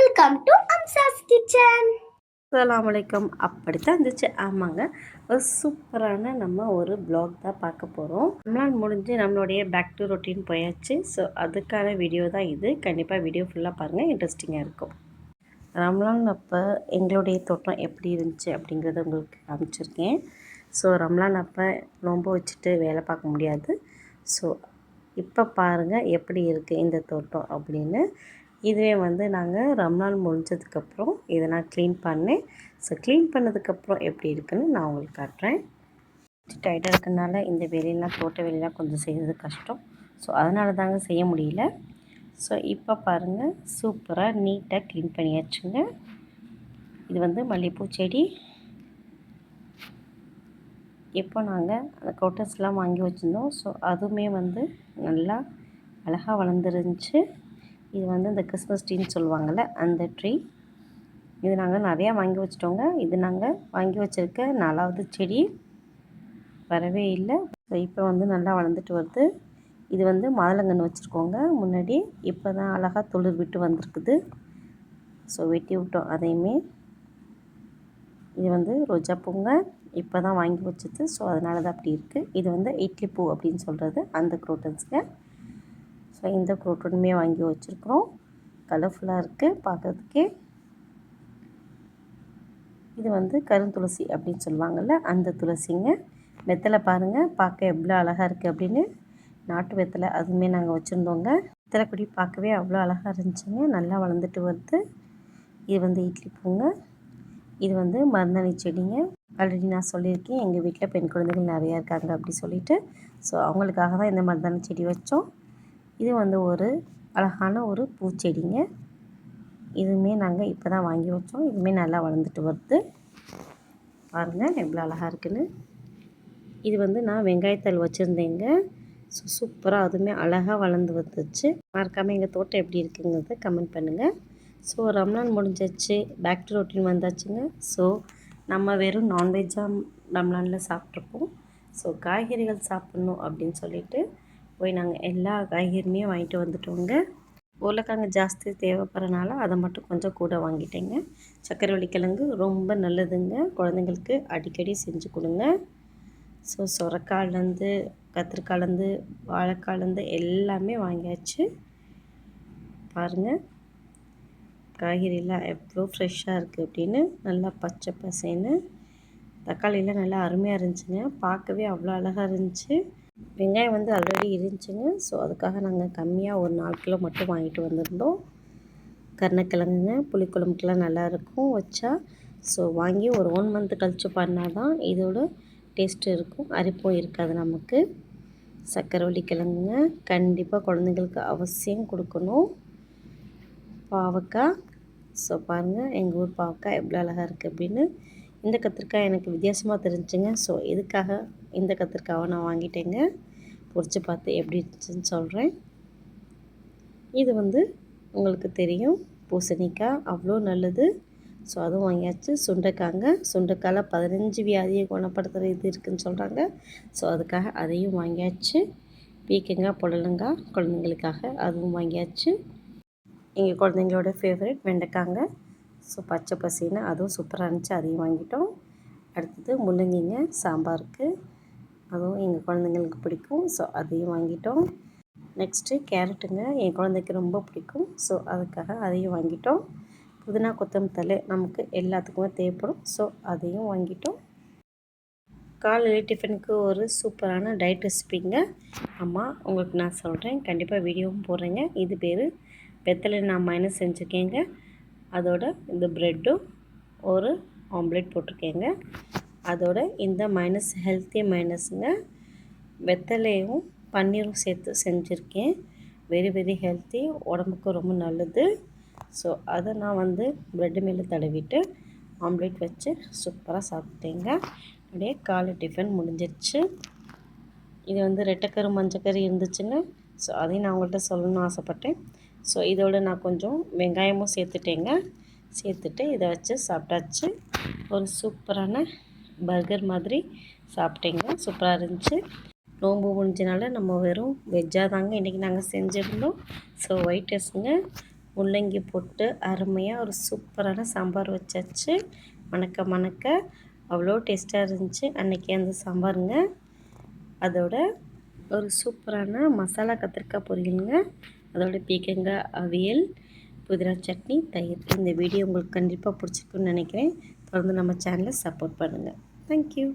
Welcome to Amsa's kitchen. அஸ்ஸலாமுஅலைக்கும். அப்படித்தான் இருந்துச்சு. ஆமாங்க, ஒரு சூப்பரான நம்ம ஒரு ப்ளாக் தான் பார்க்க போகிறோம். ரம்லான் முடிஞ்சு நம்மளுடைய பேக் டு ரொட்டீன் போயாச்சு. ஸோ அதுக்கான வீடியோ தான் இது. கண்டிப்பாக வீடியோ ஃபுல்லாக பாருங்கள், இன்ட்ரெஸ்டிங்காக இருக்கும். ரம்லான் அப்போ எங்களுடைய தோட்டம் எப்படி இருந்துச்சு அப்படிங்கிறத உங்களுக்கு காமிச்சிருக்கேன். ஸோ ரம்லான் அப்போ நோன்பு வச்சுட்டு வேலை பார்க்க முடியாது. ஸோ இப்போ பாருங்கள் எப்படி இருக்குது இந்த தோட்டம் அப்படின்னு. இதுவே நாங்கள் ரம்லான் முடிஞ்சதுக்கப்புறம் இதை நான் க்ளீன் பண்ணேன். ஸோ க்ளீன் பண்ணதுக்கப்புறம் எப்படி இருக்குன்னு நான் உங்களுக்கு காட்டுறேன். டைட்டாக இருக்கிறதுனால இந்த வேலையெல்லாம் தோட்ட வேலையெல்லாம் கொஞ்சம் செய்கிறது கஷ்டம். ஸோ அதனால தாங்க செய்ய முடியல. ஸோ இப்போ பாருங்கள், சூப்பராக நீட்டாக க்ளீன் பண்ணியாச்சுங்க. இது மல்லிகைப்பூ செடி. இப்போ நாங்கள் அந்த க்ரோட்டன்ஸ்லாம் வாங்கி வச்சுருந்தோம். ஸோ அதுவுமே நல்லா அழகாக வளர்ந்துருந்துச்சு. இது இந்த கிறிஸ்மஸ் ட்ரீன்னு சொல்லுவாங்கள்ல, அந்த ட்ரீ. இது நாங்கள் நிறையா வாங்கி வச்சிட்டோங்க. இது நாங்கள் வாங்கி வச்சுருக்க 4வது செடி. வரவே இல்லை. ஸோ இப்போ நல்லா வளர்ந்துட்டு வருது. இது மாதுளங்கன்று வச்சுருக்கோங்க முன்னாடி. இப்போ தான் அழகாக துளிர் விட்டு வந்திருக்குது. ஸோ வெட்டி விட்டோம் அதையுமே. இது ரோஜா பூங்க. இப்போ தான் வாங்கி வச்சது. ஸோ அதனால தான் அப்படி இருக்குது. இது இட்லி பூ அப்படின்னு சொல்கிறது, அந்த க்ரோட்டன்ஸுங்க. ஸோ இந்த க்ரோட்டனுமே வாங்கி வச்சுருக்குறோம். கலர்ஃபுல்லாக இருக்குது பார்க்குறதுக்கே. இது கருந்துளசி அப்படின்னு சொல்லுவாங்கள்ல, அந்த துளசிங்க. வெத்தலை பாருங்கள், பார்க்க எவ்வளோ அழகாக இருக்குது அப்படின்னு. நாட்டு வெத்தலை அதுவுமே நாங்கள் வச்சுருந்தோங்க. வெத்தலை கொடி பார்க்கவே அவ்வளோ அழகாக இருந்துச்சுங்க. நல்லா வளர்ந்துட்டு வருது. இது இட்லி பூங்க. இது மருதாணி செடிங்க. ஆல்ரெடி நான் சொல்லியிருக்கேன், எங்கள் வீட்டில் பெண் குழந்தைகள் நிறையா இருக்காங்க அப்படி சொல்லிவிட்டு. ஸோ அவங்களுக்காக தான் இந்த மருதாணி செடி வச்சோம். இது ஒரு அழகான ஒரு பூச்செடிங்க. இதுவுமே நாங்கள் இப்போ தான் வாங்கி வச்சோம். இதுவுமே நல்லா வளர்ந்துட்டு வருது. பாருங்கள் எவ்வளோ அழகாக இருக்குன்னு. இது நான் வெங்காயத்தல் வச்சுருந்தேங்க. ஸோ சூப்பராக அதுவுமே அழகாக வளர்ந்து வந்துச்சு. மறக்காமல் எங்கள் தோட்டம் எப்படி இருக்குங்கிறத கமெண்ட் பண்ணுங்கள். ஸோ ரம்லான் முடிஞ்சிச்சு, பேக் டு ரொட்டீன் வந்தாச்சுங்க. ஸோ நம்ம வெறும் நான்வெஜ்ஜாக ரம்லானில் சாப்பிட்ருப்போம். ஸோ காய்கறிகள் சாப்பிட்ணும் அப்படின்னு சொல்லிட்டு போய் நாங்கள் எல்லா காய்கறியுமே வாங்கிட்டு வந்துட்டோங்க. உருளைக்கிழங்கு ஜாஸ்தி தேவைப்படுறனால அதை மட்டும் கொஞ்சம் கூட வாங்கிட்டேங்க. சக்கரவள்ளி கிழங்கு ரொம்ப நல்லதுங்க, குழந்தைங்களுக்கு அடிக்கடி செஞ்சு கொடுங்க. ஸோ சொரக்காயிலேருந்து கத்திரிக்காயிலேருந்து வாழைக்காயிலேருந்து எல்லாமே வாங்கியாச்சு. பாருங்கள் காய்கறிலாம் எவ்வளோ ஃப்ரெஷ்ஷாக இருக்குது அப்படின்னு. நல்லா பச்சை பசேன்னு. தக்காளிலாம் நல்லா அருமையாக இருந்துச்சுங்க. பார்க்கவே அவ்வளோ அழகாக இருந்துச்சு. வெங்காயம் ஆல்ரெடி இருந்துச்சுங்க. ஸோ அதுக்காக நாங்கள் கம்மியாக ஒரு 4 கிலோ மட்டும் வாங்கிட்டு வந்திருந்தோம். கருணக்கிழங்குங்க, புளிக்குழம்புக்கெலாம் நல்லாயிருக்கும் வச்சா. ஸோ வாங்கி ஒரு 1 மந்த் கழித்து பண்ணால் தான் இதோட டேஸ்ட்டு இருக்கும், அரிப்பும் இருக்காது நமக்கு. சக்கரவள்ளி கிழங்குங்க, கண்டிப்பாக குழந்தைங்களுக்கு அவசியம் கொடுக்கணும். பாவக்காய். ஸோ பாருங்கள் எங்கள் ஊர் பாவக்காய் எவ்வளோ அழகாக இருக்குது அப்படின்னு. இந்த கத்திரிக்காய் எனக்கு வித்தியாசமாக தெரிஞ்சுங்க. ஸோ இதுக்காக இந்த கத்திரிக்காவை நான் வாங்கிட்டேங்க. பொரிச்சு பார்த்து எப்படி இருந்துச்சுன்னு சொல்கிறேன். இது உங்களுக்கு தெரியும், பூசணிக்காய் அவ்வளோ நல்லது. ஸோ அதுவும் வாங்கியாச்சு. சுண்டைக்காங்க. சுண்டைக்காயில் 15 வியாதியை குணப்படுத்துகிற இது இருக்குதுன்னு சொல்கிறாங்க. ஸோ அதுக்காக அதையும் வாங்கியாச்சு. பீக்கங்காய், புடலங்காய் குழந்தைங்களுக்காக அதுவும் வாங்கியாச்சு. எங்கள் குழந்தைங்களோட ஃபேவரட் வெண்டைக்காங்க. ஸோ பச்சை பசின்னு அதுவும் சூப்பராக இருந்துச்சு, அதையும் வாங்கிட்டோம். அடுத்தது முள்ளங்கிங்க சாம்பாருக்கு, அதுவும் எங்கள் குழந்தைங்களுக்கு பிடிக்கும். ஸோ அதையும் வாங்கிட்டோம். நெக்ஸ்ட்டு கேரட்டுங்க, என் குழந்தைக்கு ரொம்ப பிடிக்கும். ஸோ அதுக்காக அதையும் வாங்கிட்டோம். புதினா கொத்தமல்லி நமக்கு எல்லாத்துக்குமே தேவைப்படும். ஸோ அதையும் வாங்கிட்டோம். காலையில் டிஃபனுக்கு ஒரு சூப்பரான டயட் ரெசிபிங்க. ஆமாம், உங்களுக்கு நான் சொல்கிறேன், கண்டிப்பாக வீடியோவும் போடுறேங்க. இது பேர் வெத்தலை நான் மைனஸ் செஞ்சுருக்கேங்க. அதோட இந்த ப்ரெட்டும் ஒரு ஆம்லேட் போட்டிருக்கேங்க. அதோட இந்த மைனஸ் ஹெல்த்தி மைனஸுங்க. வெத்தலையும் பன்னீரும் சேர்த்து செஞ்சுருக்கேன். வெரி வெரி ஹெல்த்தி, உடம்புக்கு ரொம்ப நல்லது. ஸோ அதை நான் ப்ரெட்டு மேலே தடவிட்டு ஆம்லேட் வச்சு சூப்பராக சாப்பிட்டேங்க. அப்படியே காலை டிஃபன் முடிஞ்சிருச்சு. இது ரெட்டைக்கரு மஞ்சக்கரு இருந்துச்சுங்க. ஸோ அதையும் நான் உங்கள்கிட்ட சொல்லணும்னு ஆசைப்பட்டேன். ஸோ இதோட நான் கொஞ்சம் வெங்காயமும் சேர்த்துட்டேங்க. சேர்த்துட்டு இதை வச்சு சாப்பிட்டாச்சு. ஒரு சூப்பரான பர்கர் மாதிரி சாப்பிட்டேங்க. சூப்பராக இருந்துச்சு. நோன்பு முடிஞ்சனால நம்ம வெறும் வெஜ்ஜாக தாங்க இன்றைக்கி நாங்கள் செஞ்சுருந்தோம். ஸோ ஒயிட் ரைஸுங்க, முள்ளங்கி போட்டு அருமையாக ஒரு சூப்பரான சாம்பார் வச்சாச்சு. மணக்க மணக்க அவ்வளோ டேஸ்ட்டாக இருந்துச்சு அன்றைக்கி அந்த சாம்பாருங்க. அதோட ஒரு சூப்பரான மசாலா கத்திரிக்காய் பொரியலுங்க. அதோட பீக்கங்காய் அவியல், புதினா சட்னி, தயிர். இந்த வீடியோ உங்களுக்கு கண்டிப்பாக பிடிச்சிருக்குன்னு நினைக்கிறேன். தொடர்ந்து நம்ம சேனலை சப்போர்ட் பண்ணுங்கள். தேங்க்யூ.